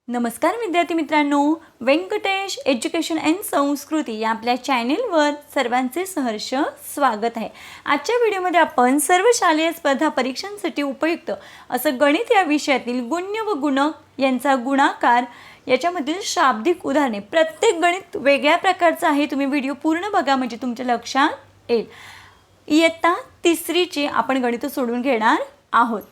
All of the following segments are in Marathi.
नमस्कार विद्यार्थी मित्रांनो, व्यंकटेश एज्युकेशन अँड संस्कृती या आपल्या चॅनेलवर सर्वांचे सहर्ष स्वागत आहे। आजच्या व्हिडिओमध्ये आपण सर्व शालेय स्पर्धा परीक्षांसाठी उपयुक्त असं गणित या विषयातील गुण्य व गुणक यांचा गुणाकार याच्यामधील शाब्दिक उदाहरणे, प्रत्येक गणित वेगळ्या प्रकारचं आहे। तुम्ही व्हिडिओ पूर्ण बघा म्हणजे तुमच्या लक्षात येईल। इयत्ता तिसरीची आपण गणित सोडवून घेणार आहोत।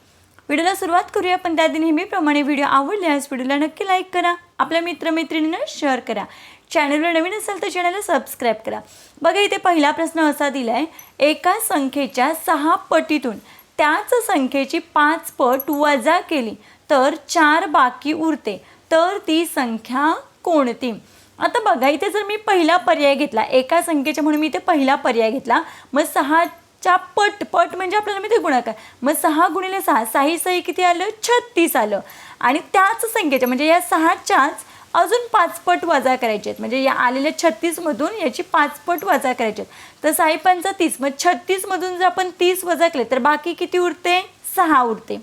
व्हिडिओला सुरुवात करूया, पण त्याआधी नेहमीप्रमाणे व्हिडिओ आवडल्यास व्हिडिओला नक्की लाईक करा, आपल्या मित्रमैत्रिणींना शेअर करा, चॅनलवर नवीन असाल तर चॅनलला सबस्क्राईब करा। बघा इथे पहिला प्रश्न असा दिलाय, एका संख्येच्या 6 पटीतून त्याच संख्येची 5 पट वजा केली तर 4 बाकी उरते, तर ती संख्या कोणती? आता बघा इथे जर मी पहिला पर्याय घेतला, एका संख्येच्या म्हणून मी इथे पहिला पर्याय घेतला, मग 6 च्या पट म्हणजे आपल्याला माहिती गुणाकार, मग 6 गुणिले 6 6 किती आलं? 36 आलं। आणि त्याच संख्येच्या म्हणजे या 6च्याच अजून 5 पट वजा करायचे आहेत, म्हणजे या आलेल्या 36 मधून याची 5 पट वजा करायचे आहेत, तर 6 5 30, मग 36 मधून जर आपण 30 वजा केले तर बाकी किती उरते? 6 उरते।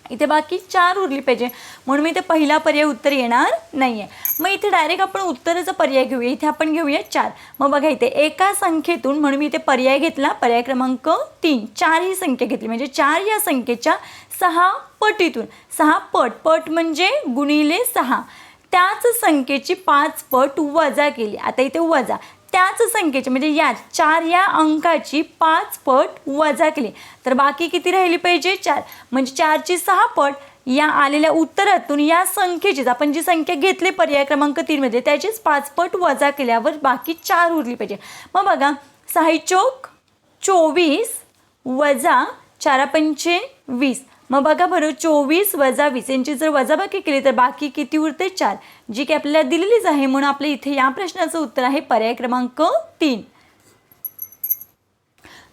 इथे बाकी 4 उरली पाहिजे, म्हणून मी इथे पहिला पर्याय उत्तर येणार नाहीये। मग इथे डायरेक्ट आपण उत्तराचा पर्याय घेऊया, इथे आपण घेऊया 4। मग बघा इथे एका संख्येतून म्हणून मी इथे पर्याय घेतला, पर्याय क्रमांक 3, 4 ही संख्या घेतली, म्हणजे 4 या संख्येच्या 6 पटीतून, 6 पट म्हणजे गुणिले 6, त्याच संख्येची 5 पट वजा केली। आता इथे वजा त्याच संख्येची म्हणजे या 4 या अंकाची 5 पट वजा केली तर बाकी किती राहिली पाहिजे? 4, म्हणजे 4 ची 6 पट या आलेल्या उत्तरातून या संख्येची आपण जी संख्या घेतली पर्याय क्रमांक 3 मध्ये त्याचीच 5 पट वजा केल्यावर बाकी 4 उरली पाहिजे। मग बघा 6 चौक 24 वजा 4 पंचे 20, मग बघा बरं 24 वजा 20 यांची जर वजाबाकी केली तर बाकी किती उरते? 4, जी की आपल्याला दिलेलीच आहे, म्हणून आपल्या इथे या प्रश्नाचं उत्तर आहे पर्याय क्रमांक 3।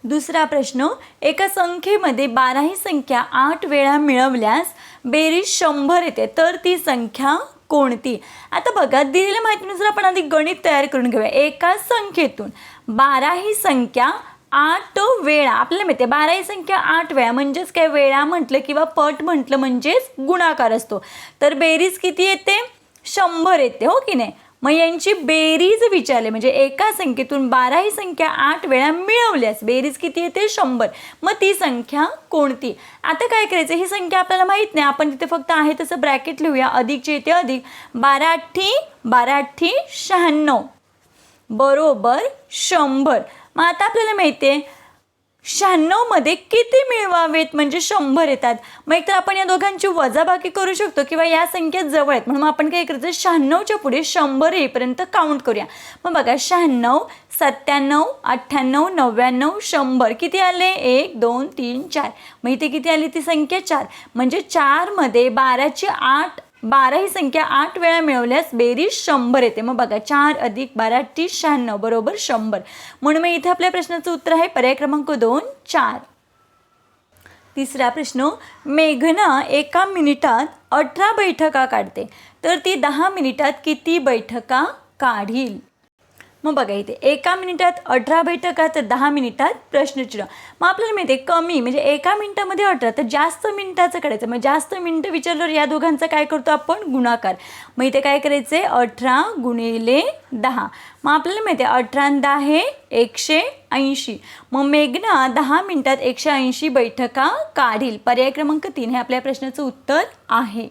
दुसरा प्रश्न, एका संख्येमध्ये 12 ही संख्या 8 वेळा मिळवल्यास बेरीज 100 येते, तर ती संख्या कोणती? आता बघा दिलेल्या माहितीनुसार आपण आधी गणित तयार करून घेऊया। एका संख्येतून 12 ही संख्या 8 वेळा, आपल्याला माहिती आहे 12 ही संख्या 8 वेळा म्हणजेच काय, वेळा म्हटलं किंवा पट म्हटलं म्हणजेच गुणाकार असतो, तर बेरीज किती येते? 100 येते, हो की नाही? मग यांची बेरीज विचारले, म्हणजे एका संख्येतून 12 ही संख्या 8 वेळा मिळवल्यास बेरीज किती येते? 100, मग ती संख्या कोणती? आता काय करायचं, ही संख्या आपल्याला माहित नाही, आपण तिथे फक्त आहे तसं ब्रॅकेट लिहूया, अधिकचे येते अधिक, 12 8 96 बरोबर 100। मग आता आपल्याला माहिती आहे 96 मध्ये किती मिळवावेत म्हणजे 100 येतात, मग एकतर आपण या दोघांची वजाबाकी करू शकतो किंवा या संख्या जवळ आहेत, म्हणून आपण काय करायचं 96च्या पुढे 100 येईपर्यंत काउंट करूया। मग बघा 96 97 98 99 100 किती आले? 1 2 3 4, मग इथे किती आली ती संख्या? 4, म्हणजे 4 मध्ये 12 ही संख्या 8 वेळा मिळवल्यास बेरीज 100 येते। मग बघा 4 अधिक 12 96 बरोबर 100, म्हणून मग इथे आपल्या प्रश्नाचं उत्तर आहे पर्याय क्रमांक 2 4। तिसरा प्रश्न, मेघना एका मिनिटात 18 बैठका काढते, तर ती 10 मिनिटात किती बैठका काढील? मग बघा इथे एका मिनिटात 18 बैठका तर 10 मिनिटात प्रश्नचिन्ह। मग आपल्याला माहिती आहे कमी म्हणजे एका मिनिटामध्ये 18, तर जास्त मिनिटाचं काढायचं, मग जास्त मिनिटं विचारल्यावर या दोघांचा काय करतो आपण? गुणाकार। मग इथे काय करायचं आहे? 18 गुणिले 10, मग आपल्याला माहिती आहे 18 आणि 10 हे 180, मग मेघना 10 मिनिटात 180 बैठका काढील, पर्याय क्रमांक 3 हे आपल्या प्रश्नाचं उत्तर आहे।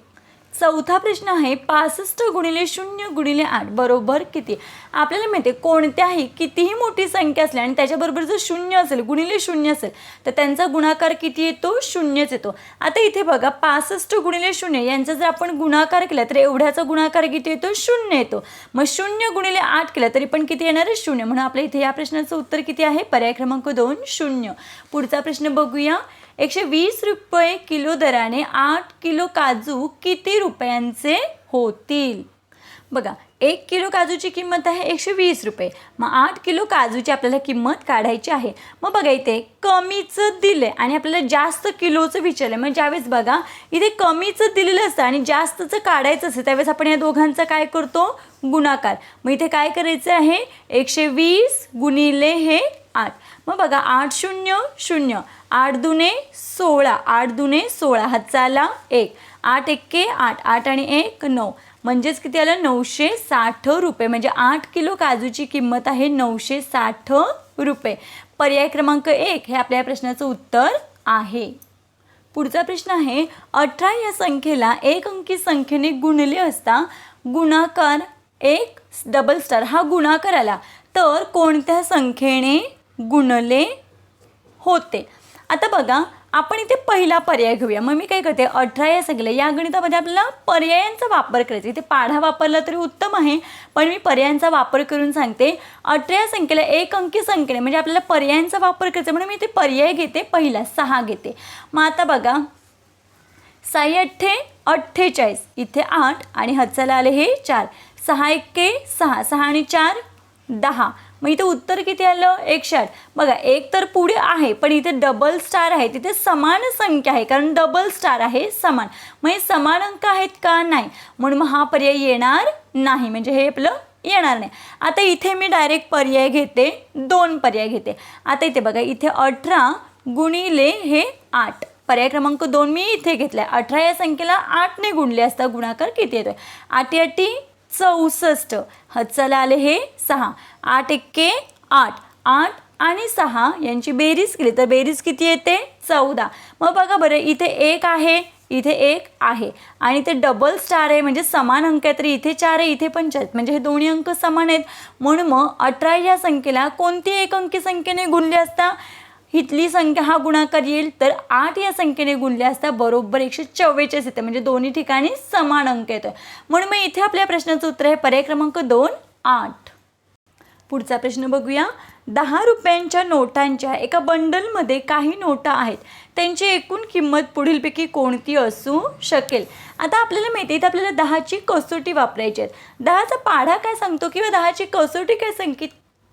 चौथा प्रश्न आहे, 65 गुणिले 0 गुणिले 8 बरोबर किती? आपल्याला माहिती आहे कोणत्याही कितीही मोठी संख्या असली आणि त्याच्याबरोबर जर 0 असेल, गुणिले 0 असेल, तर त्यांचा गुणाकार किती येतो? 0च येतो। आता इथे बघा 65 गुणिले 0 यांचा जर आपण गुणाकार केला तर एवढ्याचा गुणाकार किती येतो? 0 येतो। मग 0 गुणिले 8 केला तरी पण किती येणार आहे? 0, म्हणून आपल्या इथे या प्रश्नाचं उत्तर किती आहे? पर्याय क्रमांक 2 0। पुढचा प्रश्न बघूया, 120 रुपये किलो दराने 8 किलो काजू किती रुपयांचे होतील? बघा 1 किलो काजूची किंमत आहे 120 रुपये, मग 8 किलो काजूची आपल्याला किंमत काढायची आहे। मग बघा इथे कमीचं दिले आणि आपल्याला जास्त किलोचं विचारलं, मग ज्यावेळेस बघा इथे कमीचं दिलेलं असतं आणि जास्तचं काढायचं असतं त्यावेळेस आपण या दोघांचा काय करतो? गुणाकार। मग इथे काय करायचं आहे? 120 गुणिले हे 8, मग बघा 8 0 0, 8 दुने 16, 8 दुने 16 हातचा आला 1, 8 एक्के 8, 8 आणि 1 9, म्हणजेच किती आलं 960 रुपये. म्हणजे 8 किलो काजूची किंमत आहे 960 रुपये. पर्याय क्रमांक 1 हे आपल्या प्रश्नाचं उत्तर आहे. पुढचा प्रश्न आहे 18 या संख्येला एक अंकी संख्येने गुणले असता गुणाकार एक डबल स्टार हा गुणाकार आला तर कोणत्या संख्येने गुणले होते. आता बघा आपण इथे पहिला पर्याय घेऊया. मग मी काय करते 18 या संख्येला या गणितामध्ये आपल्याला पर्यायांचा वापर करायचा. इथे पाढा वापरला तरी उत्तम आहे पण मी पर्यायांचा वापर करून सांगते. 18 या संख्येला एक अंकी संख्येने म्हणजे आपल्याला पर्यायांचा वापर करायचा म्हणून मी इथे पर्याय घेते. पहिला 6 घेते. मग आता बघा 6 8 48 इथे 8 आणि हातचाला आले हे 4. 6 1 6 6 आणि 4 10. मग इथे उत्तर किती आलं 108. बघा एक तर पुढे आहे पण इथे डबल स्टार आहे तिथे समान संख्या आहे कारण डबल स्टार आहे समान. मग हे समान अंक आहेत का नाही म्हणून मग हा पर्याय येणार नाही म्हणजे हे आपलं येणार नाही. आता इथे मी डायरेक्ट पर्याय घेते 2 पर्याय घेते. आता इथे बघा इथे 18 गुणिले हे 8 पर्याय क्रमांक 2 मी इथे घेतलाय. 18 या संख्येला 8 ने गुणले असता गुणाकार किती येतोय 8 8 64. हातचाला आले हे 6. 8 1 8 8 आणि 6 यांची बेरीज केली तर बेरीज किती येते 14. मग बघा बरं इथे 1 आहे इथे 1 आहे आणि इथे डबल स्टार आहे म्हणजे समान अंक आहे तर इथे 4 आहे इथे पण 4 म्हणजे हे दोन्ही अंक समान आहेत. म्हणून मग 18 या संख्येला कोणती एक अंकी संख्येने गुणले असता इथली संख्या हा गुणाकार येईल तर 8 या संख्येने गुणले असता बरोबर 144 येते म्हणजे दोन्ही ठिकाणी समान अंक येतोय. म्हणून मग इथे आपल्या प्रश्नाचं उत्तर आहे पर्याय क्रमांक 2 8. पुढचा प्रश्न बघूया. 10 रुपयांच्या नोटांच्या एका बंडलमध्ये काही नोटा आहेत त्यांची एकूण किंमत पुढीलपैकी कोणती असू शकेल. आता आपल्याला माहिती आहे आपल्याला 10ची कसोटी वापरायची आहे. 10चा पाढा काय सांगतो किंवा 10ची कसोटी काय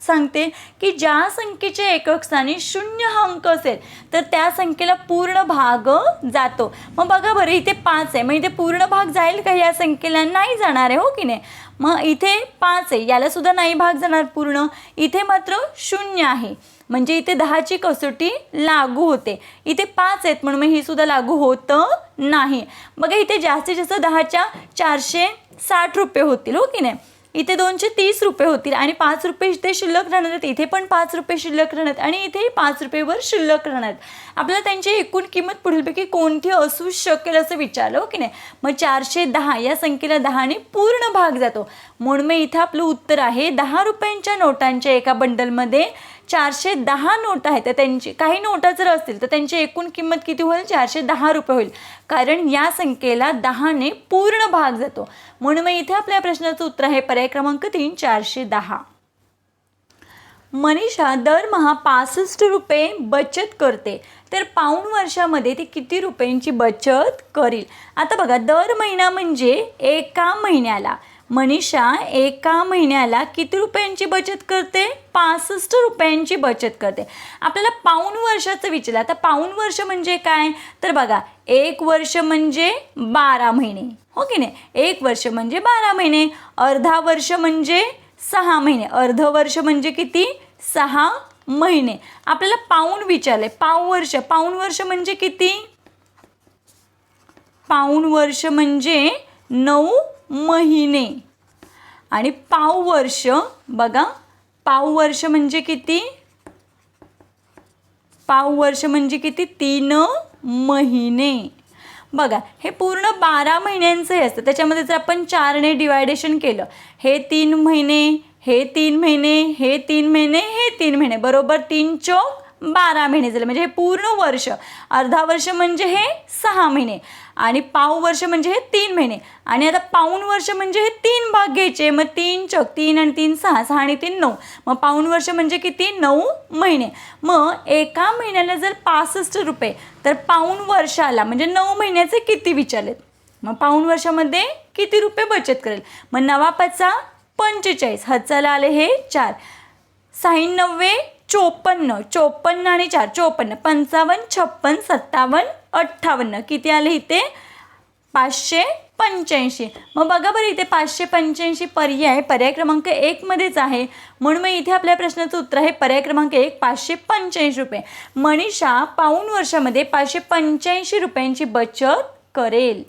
सांगते की ज्या संख्येच्या एकक स्थानी 0 हा अंक असेल तर त्या संख्येला पूर्ण भाग जातो. मग बघा बरं इथे 5 आहे मग इथे पूर्ण भाग जाईल का या संख्येला नाही जाणार आहे हो की नाही. मग इथे 5 आहे याला सुद्धा नाही भाग जाणार पूर्ण. इथे मात्र 0 आहे म्हणजे इथे 10ची कसोटी लागू होते. इथे 5 आहेत म्हणून मग ही सुद्धा लागू होत नाही. बघा इथे जास्तीत जास्त 10च्या 460 रुपये होतील हो की नाही. इथे 230 रुपये होतील आणि 5 रुपये इथे शिल्लक राहणार आहेत. इथे पण 5 रुपये शिल्लक राहणार आणि इथे 5 रुपयेवर शिल्लक राहणार आहेत. आपल्याला त्यांची एकूण किंमत पुढीलपैकी कोणती असू शकेल असं विचारलं हो की नाही. मग 410 या संख्येला 10ने पूर्ण भाग जातो म्हणून मग इथे आपलं उत्तर आहे 10 रुपयांच्या नोटांच्या एका बंडलमध्ये 410 नोट आहेत तर त्यांची काही नोटा जर असतील तर त्यांची एकूण किंमत किती होईल 410 रुपये होईल कारण या संख्येला 10ने पूर्ण भाग जातो. म्हणून मग इथे आपल्या प्रश्नाचं उत्तर आहे पर्याय क्रमांक 3 410. मनीषा दरमहा 65 रुपये बचत करते तर पाऊण वर्षामध्ये ती किती रुपयांची बचत करील. आता बघा दर महिना म्हणजे एका महिन्याला मनीषा एका महिन्याला किती रुपयांची बचत करते 65 रुपयांची बचत करते. आपल्याला पाऊण वर्षाचं विचारलं. आता पाऊण वर्ष म्हणजे काय तर बघा एक वर्ष म्हणजे 12 महिने हो की नाही. एक वर्ष म्हणजे 12 महिने. अर्धा वर्ष म्हणजे 6 महिने. अर्ध वर्ष म्हणजे किती 6 महिने. आपल्याला पाऊण विचारले पाऊण वर्ष म्हणजे किती पाऊण वर्ष म्हणजे 9 महिने आणि पाव वर्ष बघा पाव वर्ष म्हणजे किती पाव वर्ष म्हणजे किती 3 महिने. बघा हे पूर्ण 12 महिन्यांचं हे असतं त्याच्यामध्ये जर आपण 4ने डिवायडेशन केलं हे 3 महिने हे 3 महिने हे 3 महिने हे 3 महिने बरोबर 3 चौक 12 महिने झाले म्हणजे हे पूर्ण वर्ष. अर्धा वर्ष म्हणजे हे 6 महिने आणि पाव वर्ष म्हणजे हे 3 महिने आणि आता पाऊण वर्ष म्हणजे हे 3 भाग घ्यायचे मग 3 चौक 3 आणि 3 6 6 आणि 3 9 मग पाऊण वर्ष म्हणजे किती 9 महिने. मग एका महिन्याला जर 65 रुपये तर पाऊण वर्षाला म्हणजे 9 महिन्याचे किती विचारलेत. मग पाऊण वर्षामध्ये किती रुपये बचत करेल. मग 9 5 45 हातचाला आले हे 4 96 54 54 आणि 4 54 55 56 57 58 किती आले इथे 585. मग बघा बरं इथे 585 पर्याय क्रमांक 1 मध्येच आहे म्हणून मग इथे आपल्या प्रश्नाचं उत्तर आहे पर्याय क्रमांक 1 585 रुपये. मनीषा पाऊण वर्षामध्ये 585 रुपयांची बचत करेल.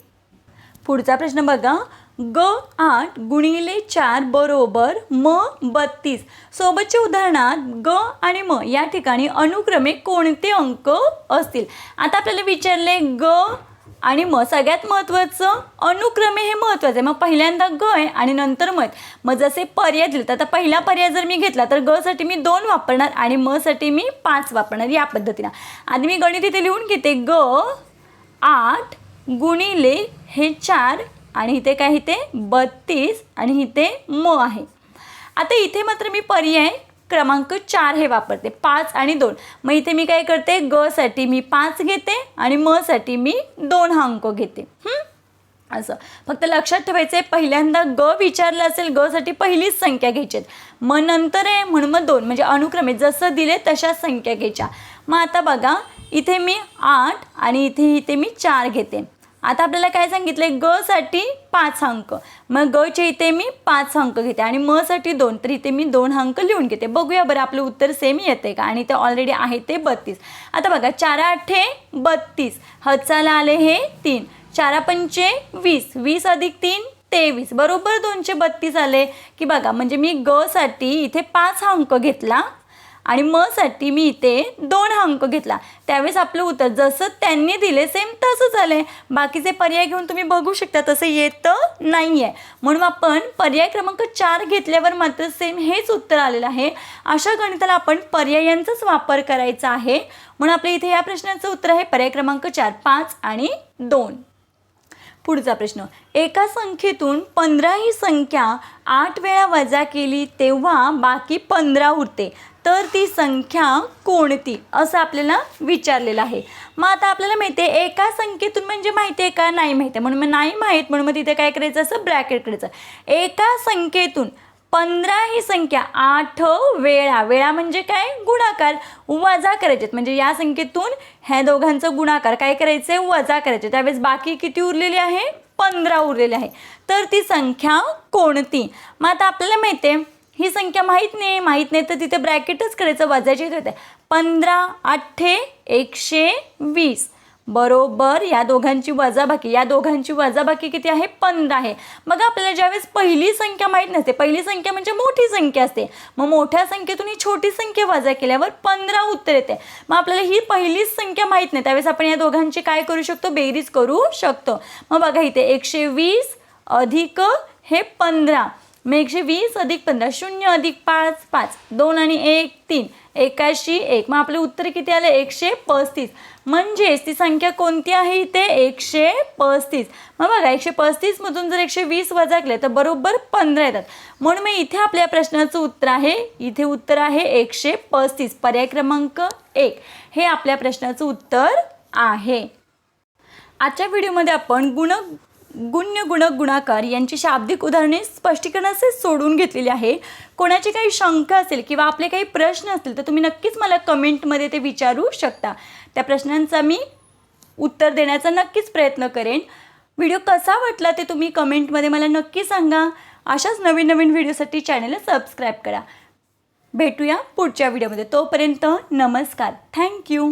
पुढचा प्रश्न बघा ग 8 गुणिले 4 बरोबर म 32. सोबतच्या उदाहरणात ग आणि म या ठिकाणी अनुक्रमे कोणते अंक असतील. आता आपल्याला विचारले ग आणि म, सगळ्यात महत्त्वाचं अनुक्रमे हे महत्त्वाचं आहे. मग पहिल्यांदा ग आहे आणि नंतर म. मग जसे पर्याय दिले तर आता पहिला पर्याय जर मी घेतला तर ग साठी मी 2 वापरणार आणि म साठी मी 5 वापरणार या पद्धतीनं. आधी मी गणित इथे लिहून घेते. ग 8 गुणिले हे 4 आणि इथे काय इथे 32 आणि इथे म आहे. आता इथे मात्र मी पर्याय क्रमांक 4 हे वापरते, 5 आणि 2. मग इथे मी काय करते, ग साठी मी 5 घेते आणि म साठी मी 2 हा अंक घेते. असं फक्त लक्षात ठेवायचं आहे, पहिल्यांदा ग विचारलं असेल ग साठी पहिलीच संख्या घ्यायची, मग नंतर आहे म्हणून मग 2 म्हणजे अनुक्रमे जसं दिले तशाच संख्या घ्यायच्या. मग आता बघा इथे मी 8 आणि इथे मी 4 घेते. आता आपल्याला काय सांगितले, ग साठी 5 अंक, मग ग चे इथे मी 5 अंक घेते आणि म साठी 2, तर इथे मी 2 अंक लिहून घेते. बघूया बरं आपलं उत्तर सेम येते का. आणि ते ऑलरेडी आहे ते 32. आता बघा 4 8 32, हचाला आले हे 3, 4 पंचे 20, 20 अधिक 3 23, बरोबर 232 आले की बघा. म्हणजे मी ग साठी इथे 5 अंक घेतला आणि म साठी मी इथे 2 अंक घेतला. त्यावेळेस आपलं उत्तर जसं त्यांनी दिले सेम तसंच आलं आहे. बाकीचे पर्याय घेऊन तुम्ही बघू शकता तसं येतं नाही आहे. म्हणून आपण पर्याय क्रमांक 4 घेतल्यावर मात्र सेम हेच उत्तर आलेलं आहे. अशा गणिताला आपण पर्यायांचाच वापर करायचा आहे. म्हणून आपल्या इथे या प्रश्नाचं उत्तर आहे पर्याय क्रमांक 4, 5 आणि 2. पुढचा प्रश्न, एका संख्येतून 15 ही संख्या 8 वेळा वजा केली तेव्हा बाकी 15 उरते, तर ती संख्या कोणती असं आपल्याला विचारलेलं आहे. मग आता आपल्याला माहिती आहे एका संख्येतून म्हणजे माहिती आहे का, नाही माहिती आहे. म्हणून मग नाही माहीत म्हणून मग तिथे काय करायचं, असं ब्रॅकेट करायचं. एका संख्येतून 15 ही संख्या 8 वेळा, वेळा म्हणजे काय, गुणाकार, वजा करायचे. म्हणजे या संख्येतून ह्या दोघांचं गुणाकार काय करायचे, वजा करायचे. त्यावेळेस बाकी किती उरलेली आहे, 15 उरलेली आहे, तर ती संख्या कोणती. मग आता आपल्याला माहिती आहे ही संख्या माहीत नाही तर तिथे ब्रॅकेटच करायचं, वजाचे होते. 15 8 120, बरोबर या दोघांची वजाबाकी किती आहे, 15 आहे. मग आपल्याला ज्यावेळेस पहिली संख्या माहीत नसते, पहिली संख्या म्हणजे मोठी संख्या असते, मग मोठ्या संख्येतून ही छोटी संख्या वजा केल्यावर 15 उत्तर येते. मग आपल्याला ही पहिलीच संख्या माहीत नाही, त्यावेळेस आपण या दोघांची काय करू शकतो, बेरीज करू शकतो. मग बघा इथे 120 अधिक हे 15, मग 120 अधिक 15, 0 अधिक 5 5, 2 आणि 1 3, 81 1. मग आपलं उत्तर किती आलं, 135. म्हणजेच ती संख्या कोणती आहे इथे, 135. मग बघा 135 मधून जर 120 वजा केले तर बरोबर 15 येतात. म्हणून मग इथे आपल्या प्रश्नाचं उत्तर आहे, इथे उत्तर आहे 135, पर्याय क्रमांक 1 हे आपल्या प्रश्नाचं उत्तर आहे. आजच्या व्हिडिओमध्ये आपण गुण्य गुणक गुणाकार यांची शाब्दिक उदाहरणे स्पष्टीकरणाचे सोडून घेतलेली आहे. कोणाची काही शंका असेल किंवा आपले काही प्रश्न असतील तर तुम्ही नक्कीच मला कमेंटमध्ये ते विचारू शकता. त्या प्रश्नांचा मी उत्तर देण्याचा नक्कीच प्रयत्न करेन. व्हिडिओ कसा वाटला ते तुम्ही कमेंटमध्ये मला नक्की सांगा. अशाच नवीन व्हिडिओसाठी चॅनलला सबस्क्राईब करा. भेटूया पुढच्या व्हिडिओमध्ये. तोपर्यंत नमस्कार. थँक्यू.